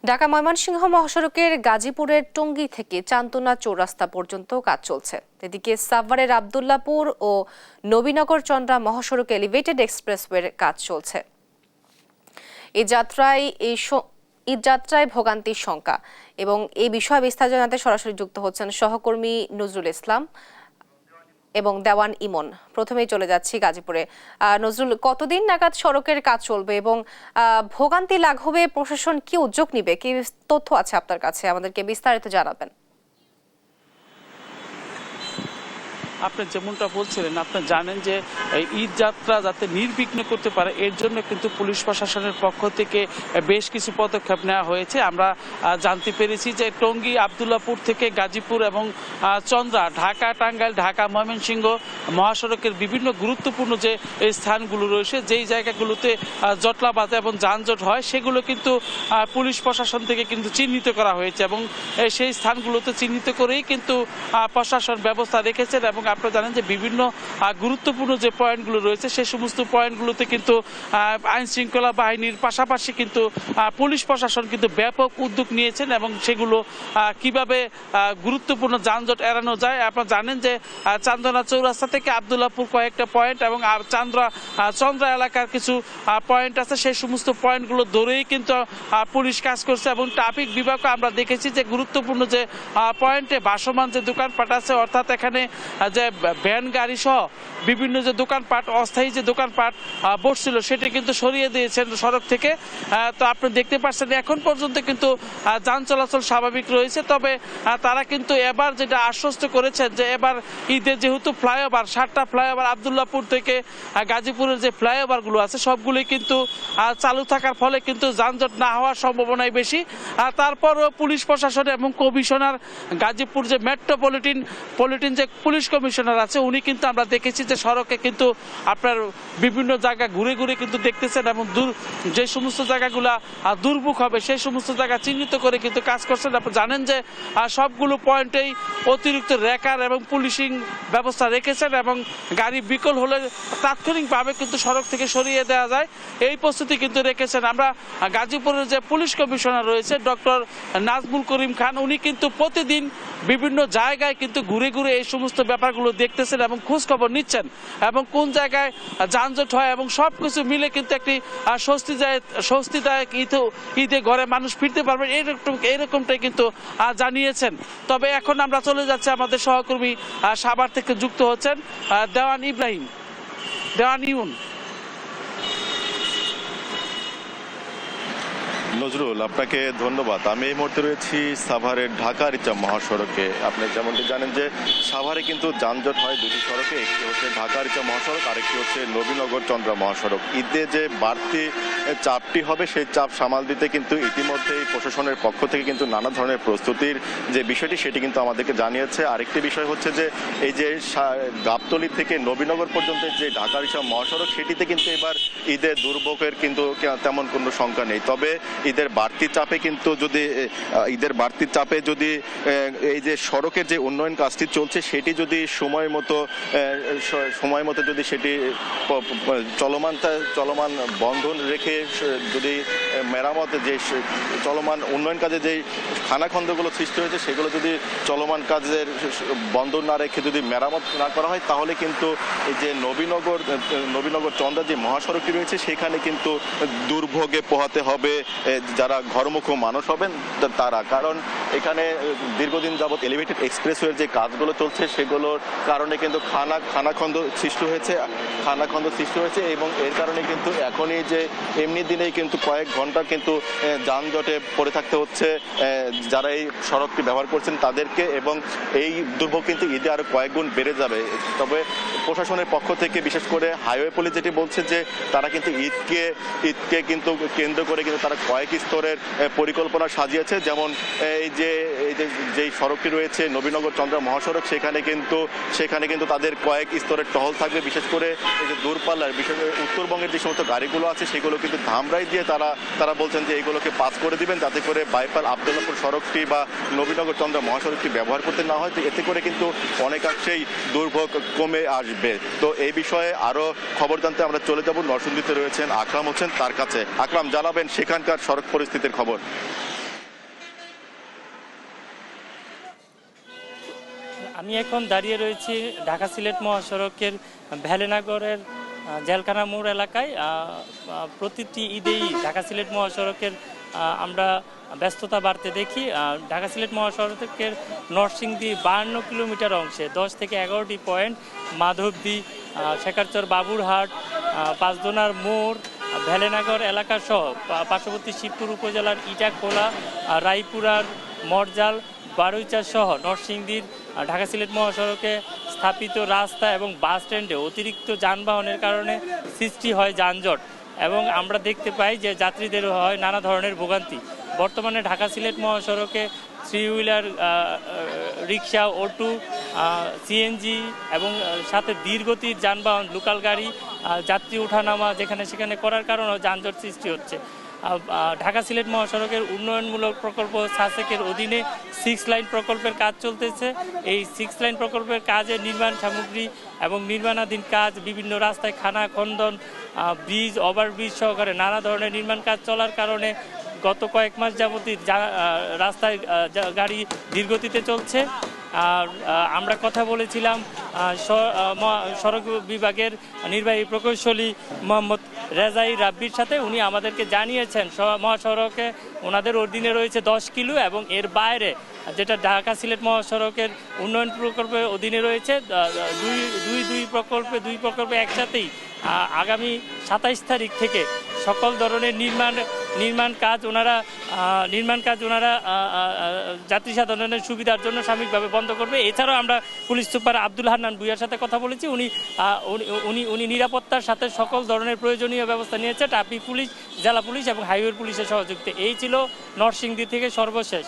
ঢাকা ময়মনসিংহ মহাসড়কের গাজীপুরের টঙ্গী থেকে চান্দনা চৌরাস্তা পর্যন্ত কাজ চলছে। এদিকে সাভারের আব্দুল্লাপুর ও নবীনগর চন্দ্রা মহাসড়কে এলিভেটেড এক্সপ্রেসওয়ের কাজ চলছে। এই যাত্রায় ভোগান্তির শঙ্কা এবং এই বিষয়ে বিস্তারিত জানাতে সরাসরি যুক্ত হচ্ছেন সহকর্মী নজরুল ইসলাম এবং দেওয়ান ইমন। প্রথমেই চলে যাচ্ছি গাজীপুরে। নজরুল, কতদিন নাগাদ সড়কের কাজ চলবে এবং ভোগান্তি লাঘবে প্রশাসন কি উদ্যোগ নিবে, কি তথ্য আছে আপনার কাছে, আমাদেরকে বিস্তারিত জানাবেন। আপনি যেমনটা বলছিলেন, আপনি জানেন যে ঈদ যাত্রা যাতে নির্বিঘ্ন করতে পারে এর জন্য কিন্তু পুলিশ প্রশাসনের পক্ষ থেকে বেশ কিছু পদক্ষেপ নেওয়া হয়েছে। আমরা জানতে পেরেছি যে টঙ্গী আব্দুল্লাপুর থেকে গাজীপুর এবং চন্দ্রা, ঢাকা টাঙ্গাইল, ঢাকা ময়মনসিংহ মহাসড়কের বিভিন্ন গুরুত্বপূর্ণ যে স্থানগুলো রয়েছে, যেই জায়গাগুলোতে জটলা বাধা এবং যানজট হয় সেগুলো কিন্তু পুলিশ প্রশাসন থেকে কিন্তু চিহ্নিত করা হয়েছে এবং সেই স্থানগুলোতে চিহ্নিত করেই কিন্তু প্রশাসন ব্যবস্থা রেখেছেন। এবং আপনারা জানেন যে বিভিন্ন গুরুত্বপূর্ণ যে পয়েন্টগুলো রয়েছে সেই সমস্ত পয়েন্টগুলোতে কিন্তু আইন শৃঙ্খলা বাহিনীর পাশাপাশি কিন্তু পুলিশ প্রশাসন কিন্তু ব্যাপক উদ্যোগ নিয়েছেন এবং সেগুলো কিভাবে গুরুত্বপূর্ণ যানজট এড়ানো যায়। আপনারা জানেন যে চান্দনা চৌরাস্তা থেকে আব্দুল্লাপুর কয়েকটা পয়েন্ট এবং চন্দ্রা এলাকার কিছু পয়েন্ট আছে, সেই সমস্ত পয়েন্টগুলো ধরেই কিন্তু পুলিশ কাজ করছে এবং ট্রাফিক বিভাগকে আমরা দেখেছি যে গুরুত্বপূর্ণ যে পয়েন্টে ভাসমান যে দোকানপাট আছে, অর্থাৎ এখানে যে ভ্যান গাড়ি সহ বিভিন্ন যে দোকানপাট, অস্থায়ী যে দোকানপাট বসছিল সেটি কিন্তু সরিয়ে দিয়েছেন সড়ক থেকে। তো আপনি দেখতে পাচ্ছেন এখন পর্যন্ত কিন্তু যান চলাচল স্বাভাবিক রয়েছে। তবে তারা কিন্তু এবার যেটা আশ্বস্ত করেছেন যে এবার ঈদের যেহেতু ফ্লাইওভার, 7টা ফ্লাইওভার আব্দুল্লাপুর থেকে গাজীপুরের যে ফ্লাইওভারগুলো আছে সবগুলোই কিন্তু চালু থাকার ফলে কিন্তু যানজট না হওয়ার সম্ভাবনাই বেশি। তারপরও পুলিশ প্রশাসন এবং কমিশনার, গাজীপুর যে মেট্রোপলিটন যে পুলিশ কমিশনার আছে উনি কিন্তু আমরা দেখেছি যে সড়কে কিন্তু আপনার বিভিন্ন জায়গা ঘুরে ঘুরে কিন্তু দেখতেছেন এবং যে সমস্ত জায়গাগুলা দুর্ভোগ হবে সেই সমস্ত জায়গা চিহ্নিত করে কিন্তু কাজ করছেন। আপনি জানেন যে সবগুলো পয়েন্টেই অতিরিক্ত রেকার এবং পুলিশিং ব্যবস্থা রেখেছেন এবং গাড়ি বিকল হলে তাৎক্ষণিকভাবে কিন্তু সড়ক থেকে সরিয়ে দেওয়া যায় এই প্রস্তুতি কিন্তু রেখেছেন। আমরা গাজীপুরের যে পুলিশ কমিশনার রয়েছে ডক্টর নাজমুল করিম খান, উনি কিন্তু প্রতিদিন বিভিন্ন জায়গায় কিন্তু ঘুরে ঘুরে এই সমস্ত ব্যাপারগুলো দেখতেছেন এবং খোঁজ খবর নিচ্ছেন এবং কোন জায়গায় যানজট হয় এবং সব কিছু মিলে কিন্তু একটি স্বস্তিদায়ক ঈদে ঘরে মানুষ ফিরতে পারবেন এরকমটাই কিন্তু জানিয়েছেন। তবে এখন আমরা চলে যাচ্ছি, আমাদের সহকর্মী সাভার থেকে যুক্ত হচ্ছেন দেওয়ান ইমন। নজরুল, আপনাকে ধন্যবাদ। আমি এই মুহূর্তে রয়েছি সাভারের ঢাকা রিচা মহাসড়কে। আপনি যেমনটি জানেন যে সাভারে কিন্তু যানজট হয় দুটি সড়কে, একটি হচ্ছে ঢাকা রিচা মহাসড়ক, আরেকটি হচ্ছে নবীনগর চন্দ্রা মহাসড়ক। ঈদে যে বাড়তি চাপটি হবে সেই চাপ সামাল দিতে কিন্তু ইতিমধ্যেই প্রশাসনের পক্ষ থেকে কিন্তু নানা ধরনের প্রস্তুতির যে বিষয়টি সেটি কিন্তু আমাদেরকে জানিয়েছে। আরেকটি বিষয় হচ্ছে যে এই যে গাবতলী থেকে নবীনগর পর্যন্ত যে ঢাকা রিচা মহাসড়ক সেটিতে কিন্তু এবার ঈদের দুর্ভোগের কিন্তু তেমন কোনো শঙ্কা নেই। তবে ঈদের বাড়তি চাপে যদি এই যে সড়কের যে উন্নয়ন কাজটি চলছে সেটি যদি সময় মতো যদি সেটি চলমান বন্ধন রেখে যদি মেরামত যে চলমান উন্নয়ন কাজে যে খানাখন্দগুলো সৃষ্টি হয়েছে সেগুলো যদি চলমান কাজের বন্ধন না রেখে যদি মেরামত না করা হয় তাহলে কিন্তু এই যে নবীনগর চন্দ্রা যে মহাসড়কটি রয়েছে সেখানে কিন্তু দুর্ভোগে পোহাতে হবে যারা ঘরমুখ মানুষ হবেন তারা। কারণ এখানে দীর্ঘদিন যাবৎ এলিভেটেড এক্সপ্রেসওয়ের যে কাজগুলো চলছে সেগুলোর কারণে কিন্তু খানাখন্দ সৃষ্টি হয়েছে এবং এর কারণে কিন্তু এখনই যে এমনি দিনেই কিন্তু কয়েক ঘন্টা কিন্তু যানজটে পড়ে থাকতে হচ্ছে যারা এই সড়কটি ব্যবহার করছেন তাদেরকে, এবং এই দুর্ভোগ কিন্তু ঈদে আরো কয়েক গুণ বেড়ে যাবে। তবে প্রশাসনের পক্ষ থেকে বিশেষ করে হাইওয়ে পুলিশ যেটি বলছে যে তারা কিন্তু ঈদকে কিন্তু কেন্দ্র করে কিন্তু তারা কয়েক স্তরের পরিকল্পনা সাজিয়েছে। যেমন এই যে সড়কটি রয়েছে নবীনগর চন্দ্রা মহাসড়ক সেখানে কিন্তু তাদের কয়েক স্তরের টহল থাকবে। বিশেষ করে এই যে দূরপাল্লার বিশেষ উত্তরবঙ্গের যে সমস্ত গাড়িগুলো আছে সেগুলো কিন্তু ধামরাই দিয়ে তারা বলছেন যে এইগুলোকে পাস করে দিবেন যাতে করে বাইপাল আব্দুল্লাপুর সড়কটি বা নবীনগর চন্দ্রা মহাসড়কটি ব্যবহার করতে না হয়। এতে করে কিন্তু অনেকাংশেই দুর্ভোগ কমে আসবে। তো এই বিষয়ে আরো খবর জানতে আমরা চলে যাব, নরসিংদীতে রয়েছেন আকরাম হোসেন, তার কাছে। আকরাম, জানাবেন সেখানকার সড়ক পরিস্থিতির খবর। আমি এখন দাঁড়িয়ে রয়েছি ঢাকা সিলেট মহাসড়কের ভ্যালেনগরের জেলখানা মোড় এলাকায়। প্রতিটি ঈদেই ঢাকা সিলেট মহাসড়কের আমরা ব্যস্ততা বাড়তে দেখি। ঢাকা সিলেট মহাসড়কের নরসিংদী 52 কিলোমিটার অংশে 10 থেকে 11টি পয়েন্ট, মাধবদী, শেখারচর বাবুরহাট, পাঁচদোনার মোড়, ভ্যালেনগর এলাকা সহ পার্শ্ববর্তী শিবপুর উপজেলার ইটাখোলা, রায়পুরার মরজাল, বারুইচা সহ নরসিংদীর ঢাকা সিলেট মহাসড়কে স্থাপিত রাস্তা এবং বাস স্ট্যান্ডে অতিরিক্ত যানবাহনের কারণে সৃষ্টি হয় যানজট এবং আমরা দেখতে পাই যে যাত্রীদেরও হয় নানা ধরনের ভোগান্তি। বর্তমানে ঢাকা সিলেট মহাসড়কে 3 হুইলার, রিক্সা, অটো, সিএনজি এবং সাথে ধীরগতির যানবাহন, লোকাল গাড়ি, যাত্রী ওঠানামা যেখানে সেখানে করার কারণেও যানজট সৃষ্টি হচ্ছে। ঢাকা সিলেট মহাসড়কের উন্নয়নমূলক প্রকল্প সাসেকের অধীনে 6 লাইন প্রকল্পের কাজ চলতেছে। এই 6 লাইন প্রকল্পের কাজে নির্মাণ সামগ্রী এবং নির্মাণাধীন কাজ, বিভিন্ন রাস্তায় খানা খন্দন, ব্রিজ, ওভারব্রিজ সহকারে নানা ধরনের নির্মাণ কাজ চলার কারণে গত কয়েক মাস যাবতীয় রাস্তায় গাড়ি ধীরগতিতে চলছে। আর আমরা কথা বলেছিলাম সড়ক বিভাগের নির্বাহী প্রকৌশলী মোহাম্মদ রেজাই রাব্বির সাথে। উনি আমাদেরকে জানিয়েছেন মহাসড়কে ওনাদের অধীনে রয়েছে 10 কিলো এবং এর বাইরে যেটা ঢাকা সিলেট মহাসড়কের উন্নয়ন প্রকল্পের অধীনে রয়েছে দুই প্রকল্পে একসাথেই আগামী 27 তারিখ থেকে সকল ধরনের নির্মাণ কাজ ওনারা যাত্রী সাধারণের সুবিধার জন্য সাময়িকভাবে বন্ধ করবে। এছাড়াও আমরা পুলিশ সুপার আব্দুল হান্নান ভূঁইয়ার সাথে কথা বলেছি। উনি নিরাপত্তার সাথে সকল ধরনের প্রয়োজনীয় ব্যবস্থা নিয়েছে। ট্রাফিক পুলিশ, জেলা পুলিশ এবং হাইওয়ে পুলিশের সহযোগিতা। এই ছিল নরসিংদী থেকে সর্বশেষ।